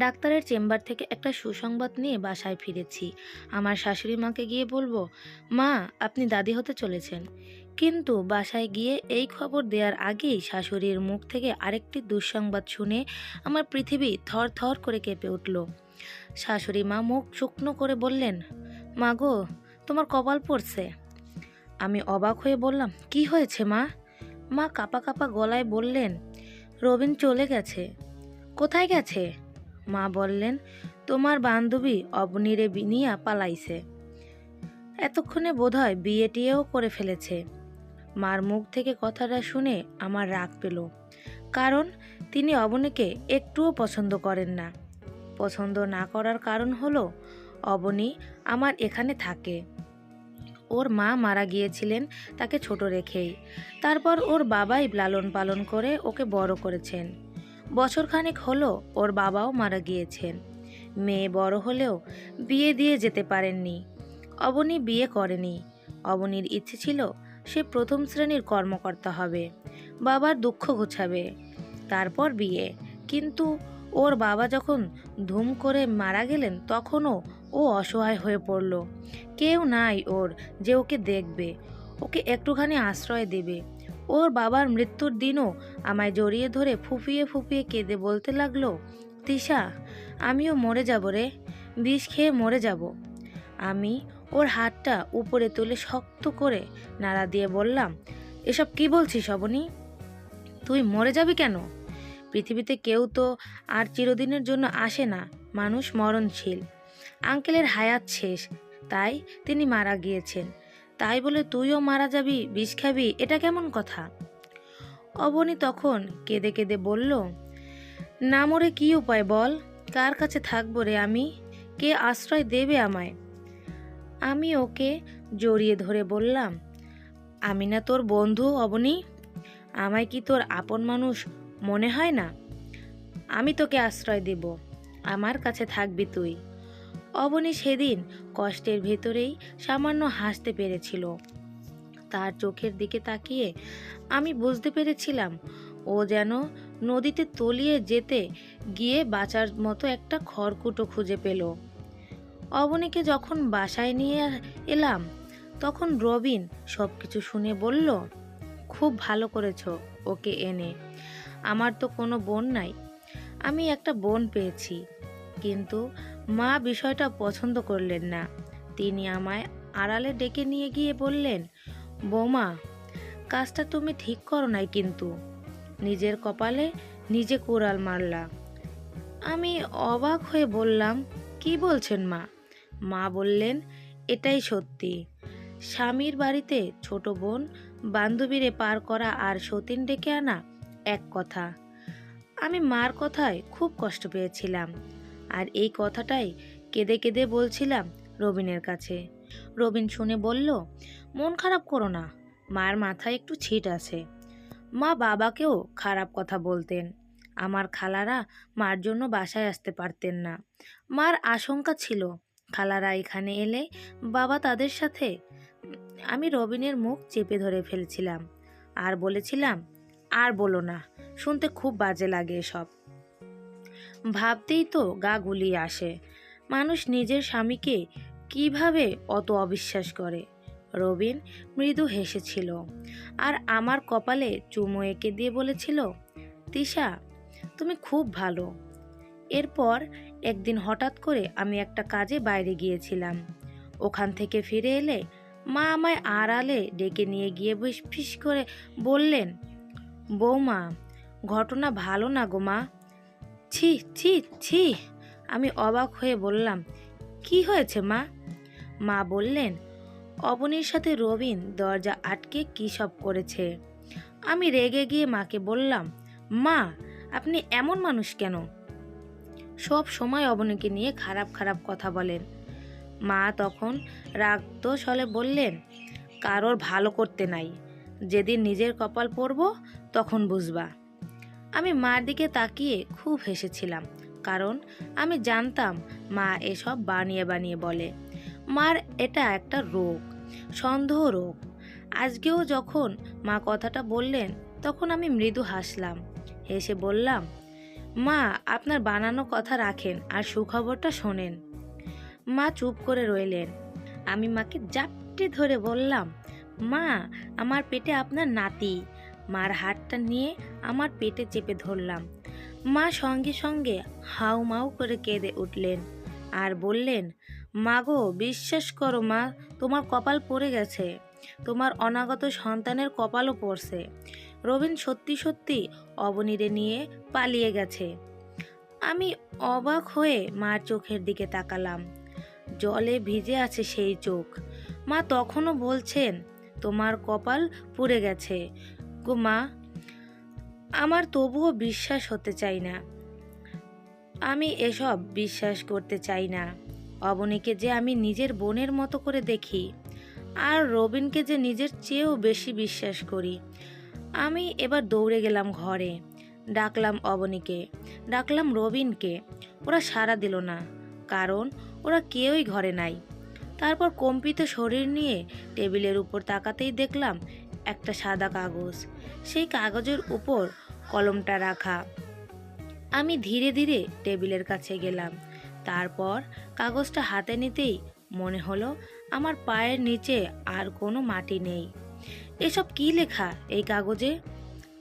ডাক্তারের চেম্বার থেকে একটা সুসংবাদ নিয়ে বাসায় ফিরেছি। আমার শাশুড়ি মাকে গিয়ে বলবো, মা, আপনি দাদি হতে চলেছেন। কিন্তু বাসায় গিয়ে এই খবর দেওয়ার আগেই শাশুড়ির মুখ থেকে আরেকটি দুঃসংবাদ শুনে আমার পৃথিবী থর থর করে কেঁপে উঠল। শাশুড়ি মা মুখ শুকনো করে বললেন, মা গো, তোমার কপাল পড়ছে। আমি অবাক হয়ে বললাম, কি হয়েছে মা? মা কাঁপা কাঁপা গলায় বললেন, রবিন চলে গেছে। কোথায় গেছে? মা বললেন, তোমার বান্ধবী অবনীরে নিয়া পালাইছে। এতক্ষণে বোধহয় বিয়ে টিয়েও করে ফেলেছে। মার মুখ থেকে কথাটা শুনে আমার রাগ পেল, কারণ তিনি অবনীকে একটুও পছন্দ করেন না। পছন্দ না করার কারণ হলো অবনী আমার এখানে থাকে। ওর মা মারা গিয়েছিলেন তাকে ছোট রেখেই। তারপর ওর বাবাই লালন পালন করে ওকে বড় করেছেন। বছরখানেক হলো ওর বাবাও মারা গিয়েছেন। মেয়ে বড় হলেও বিয়ে দিয়ে যেতে পারেননি। অবনী বিয়ে করেনি। অবনীর ইচ্ছে ছিল সে প্রথম শ্রেণীর কর্মকর্তা হবে, বাবার দুঃখ ঘোচাবে, তারপর বিয়ে। কিন্তু ওর বাবা যখন ধুম করে মারা গেলেন তখনও ও অসহায় হয়ে পড়ল। কেউ নাই ওর যে ওকে দেখবে, ওকে একটুখানি আশ্রয় দেবে। ওর বাবার মৃত্যুর দিনও আমায় জড়িয়ে ধরে ফুঁপিয়ে ফুঁপিয়ে কেঁদে বলতে লাগলো, তিশা, আমিও মরে যাব রে, বিষ খেয়ে মরে যাব। আমি ওর হাতটা উপরে তুলে শক্ত করে নাড়া দিয়ে বললাম, এসব কি বলছিস অবনী? তুই মরে যাবি কেন? পৃথিবীতে কেউ তো আর চিরদিনের জন্য আসে না, মানুষ মরণশীল। আঙ্কেলের হায়াত শেষ, তাই তিনি মারা গিয়েছেন। তাই বলে তুইও মারা যাবি, বিষ খাবি, এটা কেমন কথা? অবনী তখন কেঁদে কেঁদে বলল, না মরে কি উপায় বল? কার কাছে থাকবো রে আমি? কে আশ্রয় দেবে আমায়? আমি ওকে জড়িয়ে ধরে বললাম, আমি না তোর বন্ধু অবনী? আমায় কি তোর আপন মানুষ মনে হয় না? আমি তোকে আশ্রয় দেব, আমার কাছে থাকবি তুই। অবনী সেদিন কষ্টের ভেতরেই সামান্য হাসতে পেরেছিল। তার চোখের দিকে তাকিয়ে আমি বুঝতে পেরেছিলাম ও যেন নদীতে তলিয়ে যেতে গিয়ে বাঁচার মতো একটা খড়কুটো খুঁজে পেল। অবনীকে যখন বাসায় নিয়ে এলাম তখন রবিন সব কিছু শুনে বলল, খুব ভালো করেছো ওকে এনে। আমার তো কোনো বোন নাই, আমি একটা বোন পেয়েছি। কিন্তু মা বিষয়টা পছন্দ করলেন না। তিনি আমায় আড়ালে ডেকে নিয়ে গিয়ে বললেন, বৌমা, কাজটা তুমি ঠিক করো নাই, কিন্তু নিজের কপালে নিজে কুড়াল মারলা। আমি অবাক হয়ে বললাম, কি বলছেন মা? মা বললেন, এটাই সত্যি। স্বামীর বাড়িতে ছোট বোন বান্ধবীরে পার করা আর সতীন ডেকে আনা এক কথা। আমি মার কথায় খুব কষ্ট পেয়েছিলাম, আর এই কথাটাই কেঁদে কেঁদে বলছিলাম রবিনের কাছে। রবিন শুনে বলল, মন খারাপ করো না, মার মাথায় একটু ছিট আছে। মা বাবাকেও খারাপ কথা বলতেন। আমার খালারা মার জন্য বাসায় আসতে পারতেন না। মার আশঙ্কা ছিল খালারা এখানে এলে বাবা তাদের সাথে। আমি রবিনের মুখ চেপে ধরে ফেলছিলাম আর বলেছিলাম, আর বলো না, শুনতে খুব বাজে লাগে এসব। ভাবতেই তো গা গুলিয়ে আসে, মানুষ নিজের স্বামীকে কিভাবে অত অবিশ্বাস করে। রবিন মৃদু হেসেছিল আর আমার কপালে চুমু এঁকে দিয়ে বলেছিল, তিশা, তুমি খুব ভালো। এরপর একদিন হঠাৎ করে আমি একটা কাজে বাইরে গিয়েছিলাম। ওখান থেকে ফিরে এলে মা আমায় আড়ালে ডেকে নিয়ে গিয়ে ফিস করে বললেন, বৌমা, ঘটনা ভালো না গো মা। ছি ছি ছি। আমি অবাক হয়ে বললাম, কি হয়েছে মা? মা বললেন, অবনীর সাথে রবিন দরজা আটকে কী সব করেছে। আমি রেগে গিয়ে মাকে বললাম, মা, আপনি এমন মানুষ কেন? সব সময় অবনীকে নিয়ে খারাপ খারাপ কথা বলেন। মা তখন রাগত স্বরে বললেন, কারোর ভালো করতে নাই, যেদিন নিজের কপাল পড়ব তখন বুঝবা। আমি মার দিকে তাকিয়ে খুব হেসেছিলাম, কারণ আমি জানতাম মা এসব বানিয়ে বানিয়ে বলে। মার এটা একটা রোগ, সন্দেহ রোগ। আজকেও যখন মা কথাটা বললেন তখন আমি মৃদু হাসলাম। হেসে বললাম, মা, আপনার বানানো কথা রাখেন আর সুখবরটা শোনেন। মা চুপ করে রইলেন। আমি মাকে জাপটে ধরে বললাম, মা, আমার পেটে আপনার নাতি। মার হাতটা নিয়ে আমার পেটে চেপে ধরলাম। মা সঙ্গে সঙ্গে হাউমাউ করে কেঁদে উঠলেন আর বললেন, মা গো, বিশ্বাস করো মা, তোমার কপাল পড়ে গেছে। তোমার অনাগত সন্তানের কপালও পড়ছে। রবিন সত্যি সত্যি অবনীরে নিয়ে পালিয়ে গেছে। আমি অবাক হয়ে মার চোখের দিকে তাকালাম। জলে ভিজে আছে সেই চোখ। মা তখনও বলছেন, তোমার কপাল পুড়ে গেছে গো মা। আমার তবুও বিশ্বাস হতে চাই না। আমি এসব বিশ্বাস করতে চাই না। অবনীকে যে আমি নিজের বোনের মতো করে দেখি, আর রবিনকে যে নিজের চেয়েও বেশি বিশ্বাস করি। আমি এবার দৌড়ে গেলাম ঘরে। ডাকলাম অবনীকে, ডাকলাম রবিনকে। ওরা সাড়া দিল না, কারণ ওরা কেউই ঘরে নাই। তারপর কম্পিত শরীর নিয়ে টেবিলের উপর তাকাতেই দেখলাম একটা সাদা কাগজ। সেই কাগজের উপর কলমটা রাখা। আমি ধীরে ধীরে টেবিলের কাছে গেলাম। তারপর কাগজটা হাতে নিতেই মনে হলো আমার পায়ের নিচে আর কোনো মাটি নেই। এসব কি লেখা এই কাগজে?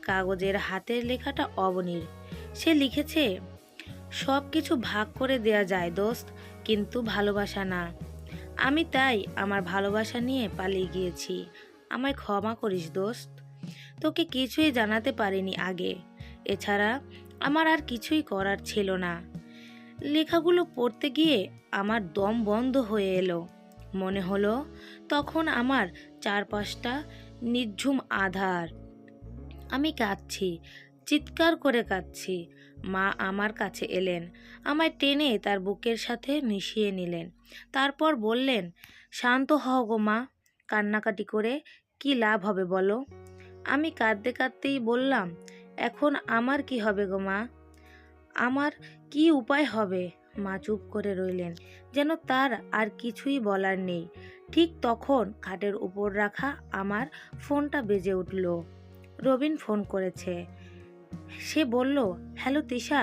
কাগজের হাতের লেখাটা অবনীর। সে লিখেছে, সব কিছু ভাগ করে দেয়া যায় দোস্ত, কিন্তু ভালোবাসা না। আমি তাই আমার ভালোবাসা নিয়ে পালিয়ে গিয়েছি। আমায় ক্ষমা করিস দোস্ত। তোকে কিছুই জানাতে পারিনি আগে। এছাড়া আমার আর কিছুই করার ছিল না। লেখাগুলো পড়তে গিয়ে আমার দম বন্ধ হয়ে এলো। মনে হলো তখন আমার চারপাশটা নিঝুম আধার। আমি কাঁদছি, চিৎকার করে কাঁদছি। মা আমার কাছে এলেন, আমায় টেনে তার বুকের সাথে মিশিয়ে নিলেন। তারপর বললেন, শান্ত হও গো মা, কান্নাকাটি করে কি লাভ হবে বলো? আমি কাঁদতে কাঁদতেই বললাম, এখন আমার কি হবে গো মা? আমার কি উপায় হবে? মা চুপ করে রইলেন, যেন তার আর কিছুই বলার নেই। ঠিক তখন খাটের উপর রাখা আমার ফোনটা বেজে উঠল। রবিন ফোন করেছে। সে বলল, হ্যালো তিশা।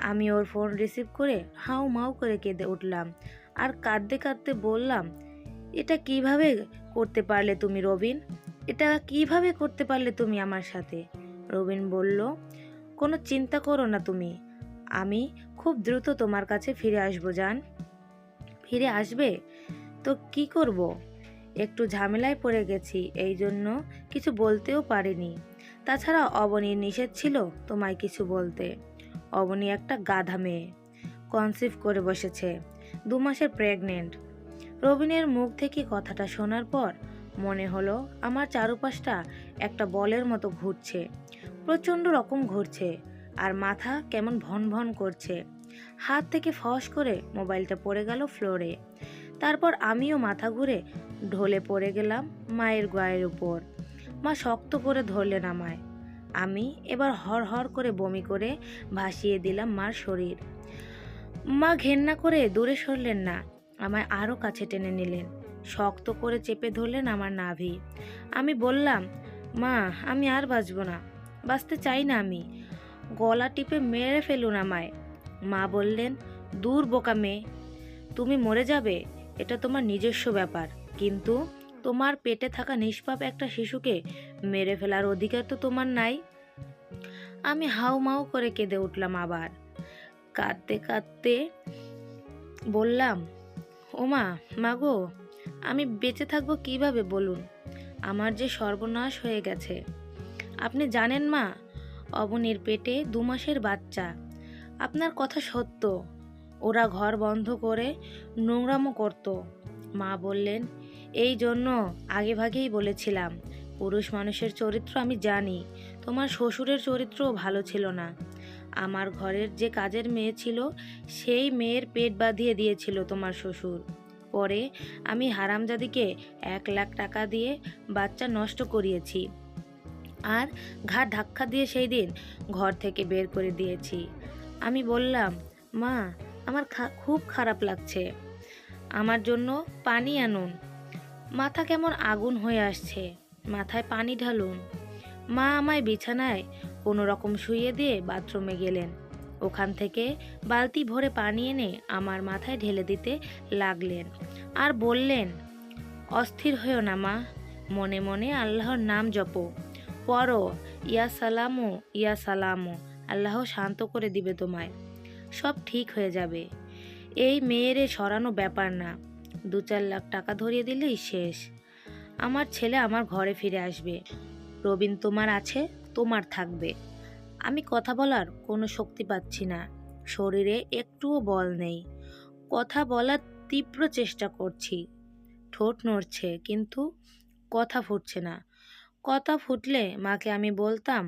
আমি ওর ফোন রিসিভ করে হাউ মাউ করে কেঁদে উঠলাম আর কাঁদতে কাঁদতে বললাম, এটা কিভাবে করতে পারলে তুমি রবিন? এটা কিভাবে করতে পারলে তুমি আমার সাথে? রবিন বলল, কোনো চিন্তা করো না তুমি। আমি খুব দ্রুত তোমার কাছে ফিরে আসবো জান। ফিরে আসবে তো কি করব? একটু ঝামেলায় পড়ে গেছি, এই জন্য কিছু বলতেও পারিনি। তাছাড়া অবনীর নিষেধ ছিল তোমায় কিছু বলতে। অবনী একটা গাধা মেয়ে, কনসিভ করে বসেছে, 2 মাসের প্রেগনেন্ট। রবিনের মুখ থেকে কথাটা শোনার পর মনে হলো আমার চারপাশটা একটা বলের মতো ঘুরছে, প্রচণ্ড রকম ঘুরছে, আর মাথা কেমন ভন ভন করছে। হাত থেকে ফস করে মোবাইলটা পড়ে গেল ফ্লোরে। তারপর আমিও মাথা ঘুরে ঢলে পড়ে গেলাম মায়ের গায়ের উপর। মা শক্ত করে ধরলেন আমায়। আমি এবার হর হর করে বমি করে ভাসিয়ে দিলাম মার শরীর। মা ঘেন্না করে দূরে সরলেন না, আমায় আরও কাছে টেনে নিলেন, শক্ত করে চেপে ধরলেন আমার নাভি। আমি বললাম, মা, আমি আর বাঁচব না, বাঁচতে চাই না আমি, গলা টিপে মেরে ফেলুন আমায়। মা বললেন, দূর বোকা মেয়ে, তুমি মরে যাবে এটা তোমার নিজস্ব ব্যাপার, কিন্তু তোমার পেটে থাকা নিষ্পাপ একটা শিশুকে মেরে ফেলার অধিকার তো তোমার নাই। আমি হাউমাউ করে কেঁদে উঠলাম আবার। কাঁদতে কাঁদতে বললাম, ওমা, মাগো, আমি বেঁচে থাকবো কিভাবে বলুন? আমার যে সর্বনাশ হয়ে গেছে। আপনি জানেন মা, অবনীর পেটে 2 মাসের বাচ্চা। আপনার কথা সত্য, ওরা ঘর বন্ধ করে নোংরামো করত। মা বললেন, এই জন্য আগেভাগেই বলেছিলাম, পুরুষ মানুষের চরিত্র আমি জানি। তোমার শ্বশুরের চরিত্রও ভালো ছিল না। আমার ঘরের যে কাজের মেয়ে ছিল, সেই মেয়ের পেট বাঁধিয়ে দিয়েছিল তোমার শ্বশুর। পরে আমি হারামজাদিকে 1 লাখ টাকা দিয়ে বাচ্চা নষ্ট করিয়েছি, আর ঘাড় ধাক্কা দিয়ে সেই দিন ঘর থেকে বের করে দিয়েছি। আমি বললাম, মা, আমার খুব খারাপ লাগছে, আমার জন্য পানি আনুন। মাথা কেমন আগুন হয়ে আসছে, মাথায় পানি ঢালুন। মা আমায় বিছানায় কোনো রকম শুইয়ে দিয়ে বাথরুমে গেলেন। ওখান থেকে বালতি ভরে পানি এনে আমার মাথায় ঢেলে দিতে লাগলেন আর বললেন, অস্থির হয়েও না মা, মনে মনে আল্লাহর নাম জপো, পড়ো ইয়া সালামু, আল্লাহ শান্ত করে দিবে তোমায়, সব ঠিক হয়ে যাবে। এই মেয়েরে সরানো ব্যাপার না, 2-4 লাখ টাকা ধরিয়ে দিলেই শেষ। আমার ছেলে আমার ঘরে ফিরে আসবে। রবিন তোমার আছে, তোমার থাকবে। আমি কথা বলার কোনো শক্তি পাচ্ছি না, শরীরে একটুও বল নেই। কথা বলার তীব্র চেষ্টা করছি, ঠোঁট নড়ছে কিন্তু কথা ফুটছে না। কথা ফুটলে মাকে আমি বলতাম,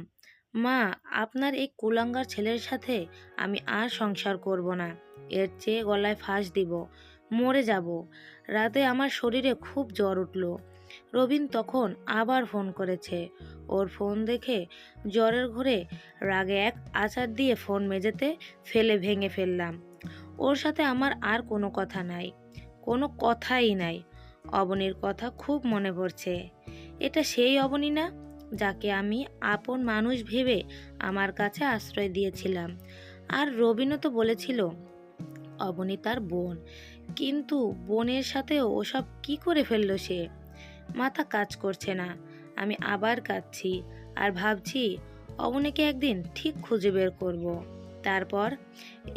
মা, আপনার এই কুলাঙ্গার ছেলের সাথে আমি আর সংসার করব না, এর চেয়ে গলায় ফাঁস দিব, মরে যাব। রাতে আমার শরীরে খুব জ্বর উঠল। রবিন তখন আবার ফোন করেছে। ওর ফোন দেখে জ্বরের ঘোরে রাগে এক আছাড় দিয়ে ফোন মেঝেতে ফেলে ভেঙে ফেললাম। ওর সাথে আমার আর কোনো কথা নাই, কোনো কথাই নাই। অবনীর কথা খুব মনে পড়ছে। এটা সেই অবনী না, যাকে আমি আপন মানুষ ভেবে আমার কাছে আশ্রয় দিয়েছিলাম। আর রবিনও তো বলেছিল অবনী তার বোন, কিন্তু বোনের সাথে ওসব কি করে ফেললো সে? মাথা কাজ করছে না। আমি আবার কাঁদছি আর ভাবছি অবনীকে একদিন ঠিক খুঁজে বের করব। তারপর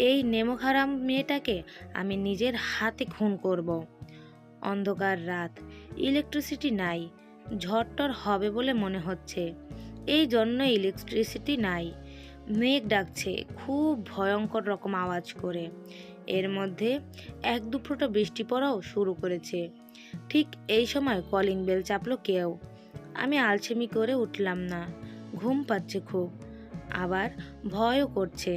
এই নেমোখারাম মেয়েটাকে আমি নিজের হাতে খুন করব। অন্ধকার রাত, ইলেকট্রিসিটি নাই, ঝড়টর হবে বলে মনে হচ্ছে, এই জন্য ইলেকট্রিসিটি নাই। মেঘ ডাকছে খুব ভয়ঙ্কর রকম আওয়াজ করে। এর মধ্যে 1-2 ফোঁটা বৃষ্টি পড়াও শুরু করেছে। ঠিক এই সময় কলিং বেল চাপলো কেউ। আমি আলসেমি করে উঠলাম না, ঘুম পাচ্ছে খুব, আবার ভয়ও করছে।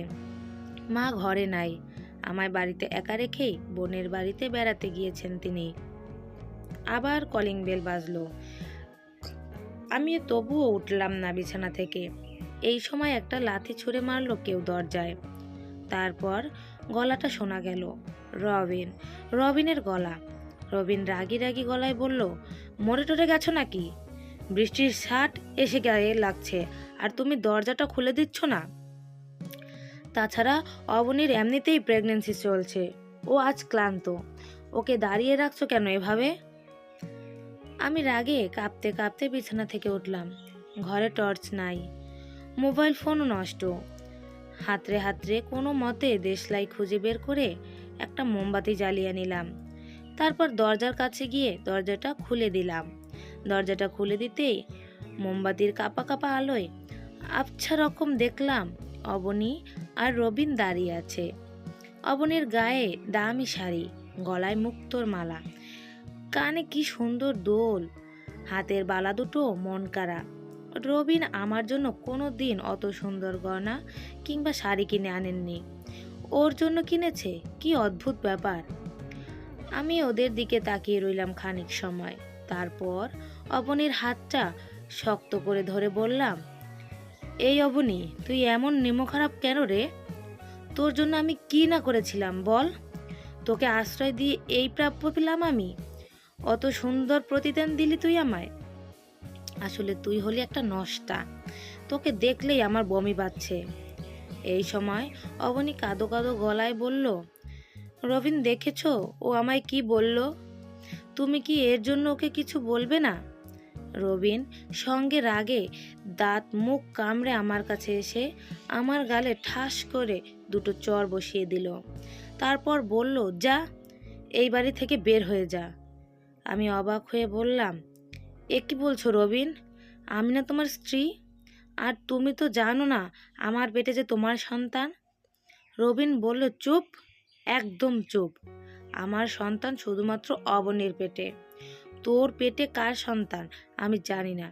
মা ঘরে নাই, আমায় বাড়িতে একা রেখেই বোনের বাড়িতে বেড়াতে গিয়েছেন তিনি। আবার কলিং বেল বাজলো। আমি তবুও উঠলাম না বিছানা থেকে। এই সময় একটা লাথি ছুঁড়ে মারলো কেউ দরজায়। তারপর গলাটা শোনা গেল, রবিন, রবিনের গলা। রবিন রাগি রাগি গলায় বলল, মরে টরে গেছো নাকি? বৃষ্টির ছাট এসে গায়ে লাগছে আর তুমি দরজাটা খুলে দিচ্ছ না? তাছাড়া অবনীর এমনিতেই প্রেগন্যান্সি চলছে, ও আজ ক্লান্ত, ওকে দাঁড়িয়ে রাখছো কেন এভাবে? আমি রাগে কাঁপতে কাঁপতে বিছানা থেকে উঠলাম। ঘরে টর্চ নাই, মোবাইল ফোনও নষ্ট। হাতড়ে হাতড়ে কোনো মতে দেশলাই খুঁজে বের করে একটা মোমবাতি জ্বালিয়ে নিলাম। তারপর দরজার কাছে গিয়ে দরজাটা খুলে দিলাম। দরজাটা খুলে দিতেই মোমবাতির কাপা কাপা আলোয় আবছা রকম দেখলাম অবনী আর রবিন দাঁড়িয়ে আছে। অবনীর গায়ে দামি শাড়ি, গলায় মুক্তোর মালা, কানে কি সুন্দর দোল, হাতের বালা দুটো মন কাড়া। রবিন আমার জন্য কোনো দিন অত সুন্দর গয়না কিংবা শাড়ি কিনে আনেননি, ওর জন্য কিনেছে। কি অদ্ভুত ব্যাপার। আমি ওদের দিকে তাকিয়ে রইলাম খানিক সময়। তারপর অবনীর হাতটা শক্ত করে ধরে বললাম, এই অবনী, তুই এমন নেমোখারাপ কেন রে? তোর জন্য আমি কি না করেছিলাম বল? তোকে আশ্রয় দিয়ে এই প্রাপ্য পেলাম আমি, অত সুন্দর প্রতিদান দিলি তুই আমায়। আসলে তুই হলি একটা নষ্টা, তোকে দেখলেই আমার বমি পাচ্ছে। এই সময় অবনী কাঁদো কাঁদো গলায় বলল, রবিন, দেখেছো ও আমায় কি বলল? তুমি কি এর জন্য ওকে কিছু বলবে না? রবিন সঙ্গে রাগে দাঁত মুখ কামড়ে আমার কাছে এসে আমার গালে ঠাস করে 2টো চড় বসিয়ে দিল। তারপর বলল, যা, এই বাড়ি থেকে বের হয়ে যা। আমি অবাক হয়ে বললাম, এ কি বলছো রবিন? আমি না তোমার স্ত্রী? আর তুমি তো জানো না আমার পেটে যে তোমার সন্তান। রবিন বলল, চুপ, একদম চুপ। আমার সন্তান শুধুমাত্র অবনীর পেটে, তোর পেটে কার সন্তান আমি জানি না।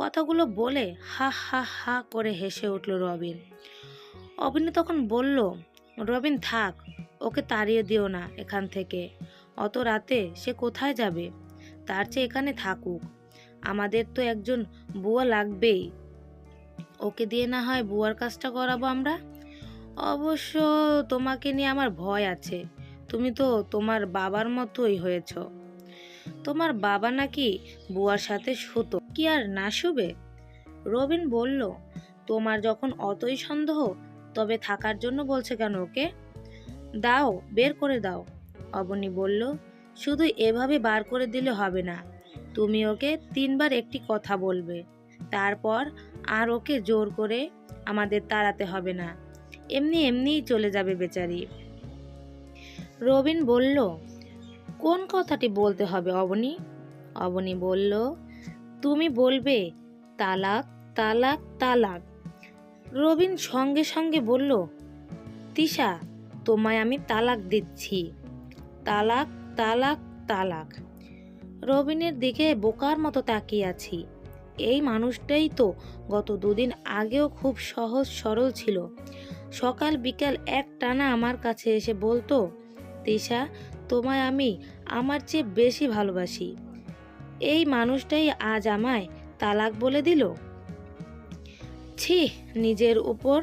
কথাগুলো বলে হা হা হা করে হেসে উঠল রবিন। অবনী তখন বলল, রবিন থাক, ওকে তাড়িয়ে দিও না এখান থেকে, অত রাতে সে কোথায় যাবে? তার চেয়ে এখানে থাকুক, আমাদের তো একজন বুয়া লাগবেই, ওকে দিয়ে না হয় বুয়ার কাজটা করাবো আমরা। অবশ্য তোমাকে নিয়ে আমার ভয় আছে, তুমি তো তোমার বাবার মতোই হয়েছ। তোমার বাবা নাকি বুয়ার সাথে শুতো, কি আর না শুবে? রবিন বলল, তোমার যখন অতই সন্দেহ, তবে থাকার জন্য বলছে কেন ওকে? দাও, বের করে দাও। অবনী বলল, শুধু এভাবে বার করে দিলে হবে না। তুমি ওকে 3বার একটি কথা বলবে, তারপর আর ওকে জোর করে আমাদের তাড়াতে হবে না। এমনি এমনিই চলে যাবে বেচারি। রবিন বলল, কোন কথাটি বলতে হবে অবনী? অবনী বলল, তুমি বলবে তালাক, তালাক, তালাক। রবিন সঙ্গে সঙ্গে বলল, তিশা, তোমায় আমি তালাক দিচ্ছি। তালাক, তালাক, তালাক। রবিনের দিকে বোকার মতো তাকিয়ে আছি। এই মানুষটাই তো গত 2 দিন আগেও খুব সহজ সরল ছিল। সকাল বিকাল একটানা আমার কাছে এসে বলতো, তিশা, তোমায় আমি আমার চেয়ে বেশি ভালোবাসি। এই মানুষটাই আজ আমায় তালাক বলে দিল। ছি, নিজের উপর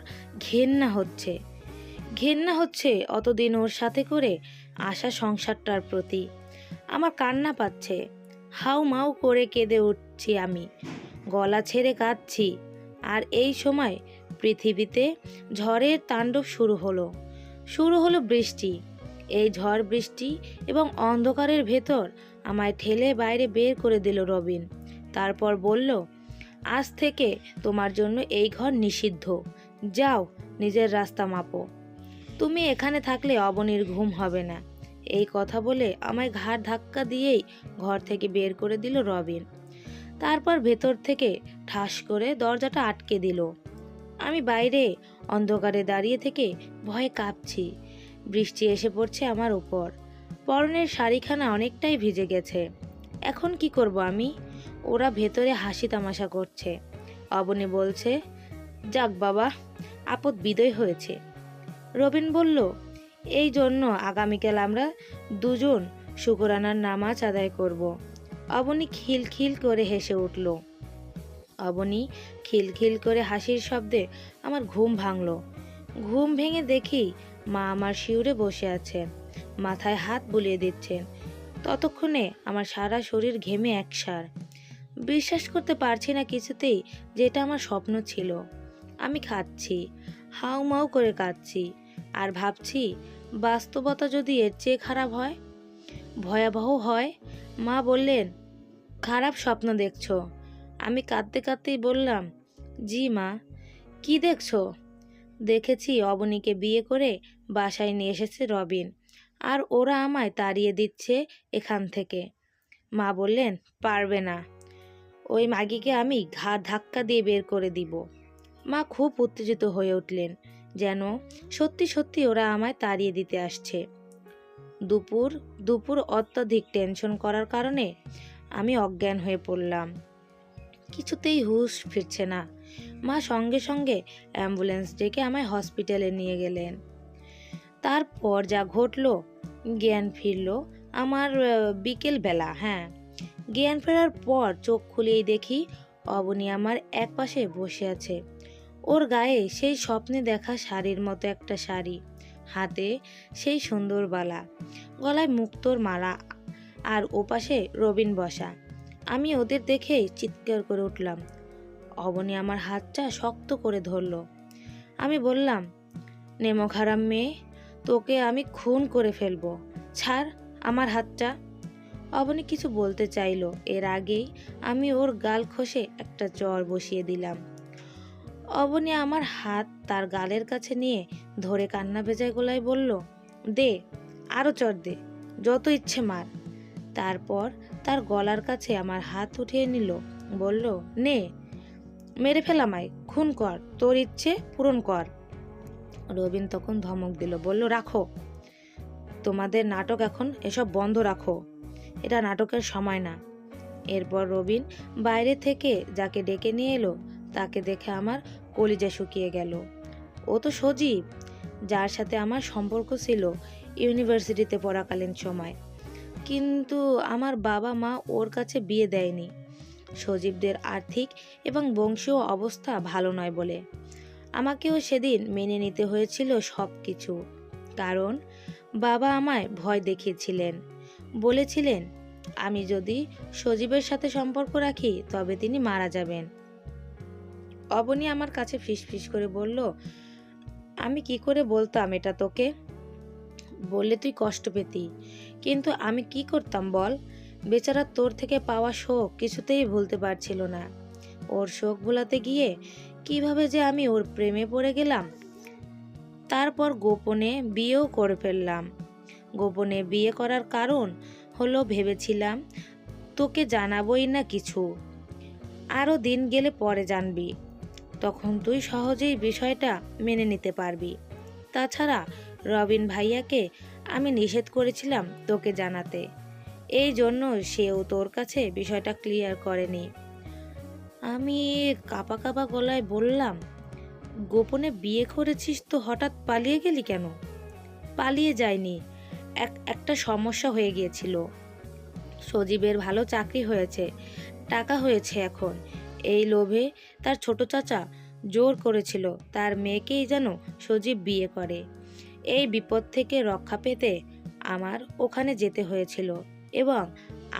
ঘেন্না হচ্ছে। ঘেন্না হচ্ছে অতদিন ওর সাথে করে আসা সংসারটার প্রতি। আমার কান্না পাচ্ছে। হাউ মাউ করে কেঁদে উঠছি আমি, গলা ছেড়ে কাঁদছি। আর এই সময় পৃথিবীতে ঝড়ের তাণ্ডব শুরু হলো বৃষ্টি। এই ঝড় বৃষ্টি এবং অন্ধকারের ভেতর আমায় ঠেলে বাইরে বের করে দিল রবিন। তারপর বলল, আজ থেকে তোমার জন্য এই ঘর নিষিদ্ধ। যাও, নিজের রাস্তা মাপো। তুমি এখানে থাকলে অবনীর ঘুম হবে না। এই কথা বলে আমায় ঘাড় ধাক্কা দিয়েই ঘর থেকে বের করে দিল রবিন। তারপর ভেতর থেকে ঠাস করে দরজাটা আটকে দিল। আমি বাইরে অন্ধকারে দাঁড়িয়ে থেকে ভয়ে কাঁপছি। বৃষ্টি এসে পড়ছে আমার উপর। পরনের শাড়িখানা অনেকটাই ভিজে গেছে। এখন কি করব আমি? ওরা ভেতরে হাসি তামাশা করছে। অবনী বলছে, যাক বাবা, আপদ বিদয় হয়েছে। রবিন বলল, এই জন্য আগামীকাল আমরা দুজন শুকরানার নামাজ আদায় করব। অবনী খিলখিল করে হেসে উঠল। অবনী খিলখিল করে হাসির শব্দে আমার ঘুম ভাঙল। ঘুম ভেঙে দেখি মা আমার শিউরে বসে আছেন, মাথায় হাত বুলিয়ে দিচ্ছেন। ততক্ষণে আমার সারা শরীর ঘেমে একসার। বিশ্বাস করতে পারছি না কিছুতেই যে এটা আমার স্বপ্ন ছিল। আমি খাচ্ছি, হাউমাউ করে কাঁদছি, আর ভাবছি বাস্তবতা যদি এর চেয়ে খারাপ হয়, ভয়াবহ হয়। মা বললেন, খারাপ স্বপ্ন দেখছো? আমি কাঁদতে কাঁদতেই বললাম, জি মা। কি দেখছো? দেখেছি অবনীকে বিয়ে করে বাসায় নিয়ে এসেছে রবিন, আর ওরা আমায় তাড়িয়ে দিচ্ছে এখান থেকে। মা বললেন, পারবে না, ওই মাগিকে আমি ঘাড় ধাক্কা দিয়ে বের করে দিব। মা খুব উত্তেজিত হয়ে উঠলেন, যেন সত্যি সত্যি ওরা আমায় তাড়িয়ে দিতে আসছে। দুপুর দুপুর অত্যাধিক টেনশন করার কারণে আমি অজ্ঞান হয়ে পড়লাম। কিছুতেই হুঁশ ফিরছে না। মা সঙ্গে সঙ্গে অ্যাম্বুলেন্স ডেকে আমায় হসপিটালে নিয়ে গেলেন। তারপর যা ঘটলো, জ্ঞান ফিরল আমার বিকেল বেলা। জ্ঞান ফেরার পর চোখ খুলেই দেখি অবনী আমার এক পাশে বসে আছে। ওর গায়ে সেই স্বপ্নে দেখা শাড়ির মতো একটা শাড়ি, হাতে সেই সুন্দর বালা, গলায় মুক্তোর মালা, আর ওপাশে রবিন বসা। আমি ওদের দেখেই চিৎকার করে উঠলাম। অবনী আমার হাতটা শক্ত করে ধরল। আমি বললাম, নেমক হারাম মেয়ে, তোকে আমি খুন করে ফেলবো, ছাড় আমার হাতটা। অবনী কিছু বলতে চাইলো, এর আগেই আমি ওর গাল খসে একটা চর বসিয়ে দিলাম। অবনী আমার হাত তার গালের কাছে নিয়ে ধরে কান্না ভেজা গলায় বলল, দে, আরো চর দে, যত ইচ্ছে মার। তারপর তার গলার কাছে আমার হাত উঠিয়ে নিল, বলল, নে, মেরে ফেল আমায়, খুন কর, তোর ইচ্ছে পূরণ কর। রবিন তখন ধমক দিল, বলল, রাখো তোমাদের নাটক, এখন এসব বন্ধ রাখো, এটা নাটকের সময় না। এরপর রবিন বাইরে থেকে যাকে ডেকে নিয়ে এলো, তাকে দেখে আমার কলিজা শুকিয়ে গেল। ও তো সজীব, যার সাথে আমার সম্পর্ক ছিল ইউনিভার্সিটিতে পড়াকালীন সময়। কিন্তু আমার বাবা মা ওর কাছে বিয়ে দেয়নি, সজীবদের আর্থিক এবং বংশীয় অবস্থা ভালো নয় বলে। আমাকেও সেদিন মেনে নিতে হয়েছিল সব কিছু, কারণ বাবা আমায় ভয় দেখিয়েছিলেন। বলেছিলেন, আমি যদি সজীবের সাথে সম্পর্ক রাখি তবে তিনি মারা যাবেন। অবনী আমার কাছে ফিসফিস করে বলল, আমি কি করে বলতাম এটা তোকে? বললে তুই কষ্ট পেতি, কিন্তু আমি কি করতাম বল? বেচারা তোর থেকে পাওয়া শোক কিছুতেই ভুলতে পারছিল না। ওর শোক ভোলাতে গিয়ে কিভাবে যে আমি ওর প্রেমে পড়ে গেলাম। তারপর গোপনে বিয়েও করে ফেললাম। গোপনে বিয়ে করার কারণ হলো ভেবেছিলাম তোকে জানাবই না কিছু, আরও দিন গেলে পরে জানবি, তখন তুই সহজেই বিষয়টা মেনে নিতে পারবি। তাছাড়া রবিন ভাইয়াকে আমি নিষেধ করেছিলাম তোকে জানাতে, এই জন্য সেও তোর কাছে বিষয়টা ক্লিয়ার করেনি। আমি কাঁপা কাঁপা গলায় বললাম, গোপনে বিয়ে করেছিস তো হঠাৎ পালিয়ে গেলি কেন? পালিয়ে যায়নি, একটা সমস্যা হয়ে গিয়েছিল। সজীবের ভালো চাকরি হয়েছে, টাকা হয়েছে এখন, এই লোভে তার ছোট চাচা জোর করেছিল তার মেয়েকেই যেন সজীব বিয়ে করে। এই বিপদ থেকে রক্ষা পেতে আমার ওখানে যেতে হয়েছিল এবং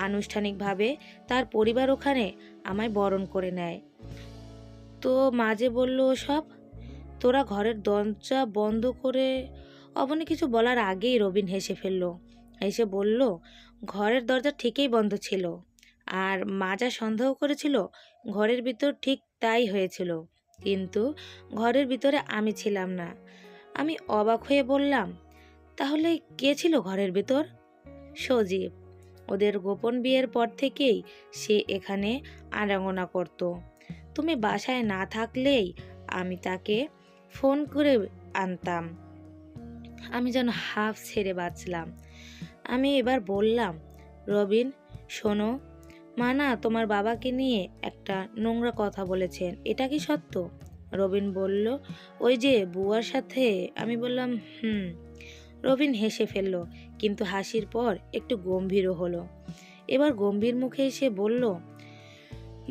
আনুষ্ঠানিকভাবে তার পরিবার ওখানে আমায় বরণ করে নেয়। তো মাঝে বলল সব, তোরা ঘরের দরজা বন্ধ করে। অবনী কিছু বলার আগেই রবিন হেসে ফেলল। হেসে বলল, ঘরের দরজা ঠিকই বন্ধ ছিল, আর মা যা সন্দেহ করেছিল ঘরের ভিতর ঠিক তাই হয়েছিল, কিন্তু ঘরের ভিতরে আমি ছিলাম না। আমি অবাক হয়ে বললাম, তাহলে কে ছিল ঘরের ভিতর? সজীব। ওদের গোপন বিয়ের পর থেকেই সে এখানে আনাগোনা করত। তুমি বাসায় না থাকলেই আমি তাকে ফোন করে আনতাম। আমি যেন হাফ ছেড়ে বাঁচলাম। আমি এবার বললাম, রবিন শোনো, মা না তোমার বাবাকে নিয়ে একটা নোংরা কথা বলেছেন, এটা কি সত্য? রবিন বলল, ওই যে বুয়ার সাথে। আমি বললাম, হুম। রবিন হেসে ফেলল, কিন্তু হাসির পর একটু গম্ভীরও হলো। এবার গম্ভীর মুখে এসে বলল,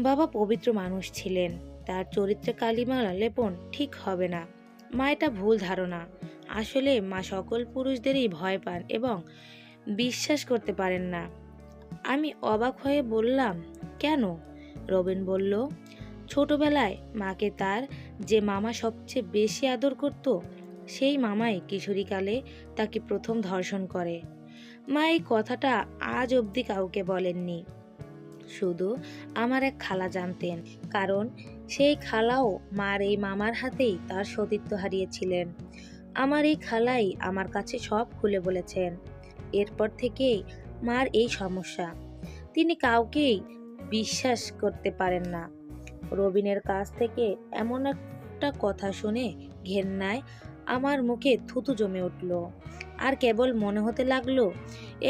বাবা পবিত্র মানুষ ছিলেন, তার চরিত্রে কালিমালা লেপন ঠিক হবে না। মা এটা ভুল ধারণা। আসলে মা সকল পুরুষদেরই ভয় পান এবং বিশ্বাস করতে পারেন না। আমি অবাক হয়ে বললাম, কেন? রবিন বলল, ছোটবেলায় মাকে তার যে মামা সবচেয়ে বেশি আদর করত, সেই মামাই কিশোরীকালে তাকে প্রথম ধর্ষণ করে। মা এই কথাটা আজ অবধি কাউকে বলেননি, শুধু আমার এক খালা জানতেন, কারণ সেই খালাও মার এই মামার হাতেই তার সতীত্ব হারিয়েছিলেন। আমার এই খালাই আমার কাছে সব খুলে বলেছেন। এরপর থেকেই মার এই সমস্যা, তিনি কাউকেই বিশ্বাস করতে পারেন না। রবিনের কাছ থেকে এমন একটা কথা শুনে ঘেন্নায় আমার মুখে থুতু জমে উঠল। আর কেবল মনে হতে লাগলো,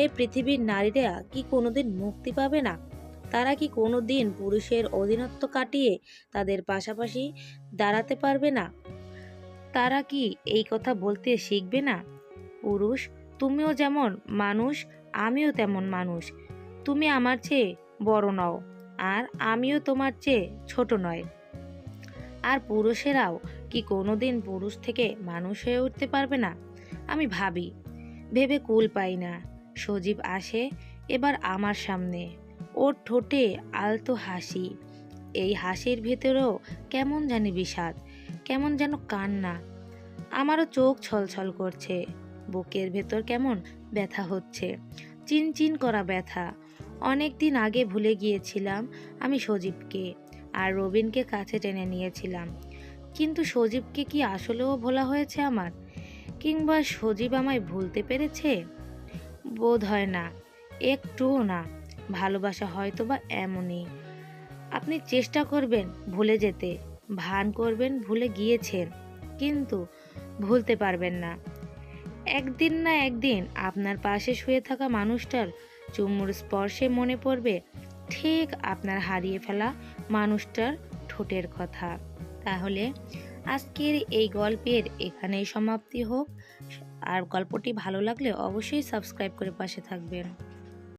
এই পৃথিবীর নারীরা কি কোনোদিন মুক্তি পাবে না? তারা কি কোনোদিন পুরুষের অধীনত্ব কাটিয়ে তাদের পাশাপাশি দাঁড়াতে পারবে না? তারা কি এই কথা বলতে শিখবে না? পুরুষ, তুমিও যেমন মানুষ, আমিও তেমন মানুষ। তুমি আমার চেয়ে বড় নও, আর আমিও তোমার চেয়ে ছোট নয়। আর পুরুষেরাও কি কোনোদিন পুরুষ থেকে মানুষ হয়ে উঠতে পারবে না? আমি ভাবি, ভেবে কুল পাই না। সজীব আসে এবার আমার সামনে, ওর ঠোঁটে আলতো হাসি। এই হাসির ভেতরেও কেমন জানি বিষাদ, কেমন যেন কান্না। আমারও চোখ ছলছল করছে, বুকের ভেতর কেমন ব্যথা হচ্ছে, চিনচিন করা ব্যথা। অনেক দিন আগে ভুলে গিয়েছিলাম আমি সজীবকে, আর রবিনকে কাছে টেনে নিয়েছিলাম, কিন্তু সজীবকে কি আসলেও ভোলা হয়েছে আমার? কিংবা সজীব আমায় ভুলতে পেরেছে? বোধ হয় না, একটুও না। ভালোবাসা হয়তো বা এমনই, আপনি চেষ্টা করবেন ভুলে যেতে, ভান করবেন ভুলে গিয়েছেন, কিন্তু ভুলতে পারবেন না। একদিন না একদিন আপনার পাশে শুয়ে থাকা মানুষটার চুমুর স্পর্শে মনে পড়বে ঠিক আপনার হারিয়ে ফেলা মানুষটার ঠোঁটের কথা। তাহলে আজকের এই গল্পের এখানেই সমাপ্তি হোক। আর গল্পটি ভালো লাগলে অবশ্যই সাবস্ক্রাইব করে পাশে থাকবেন।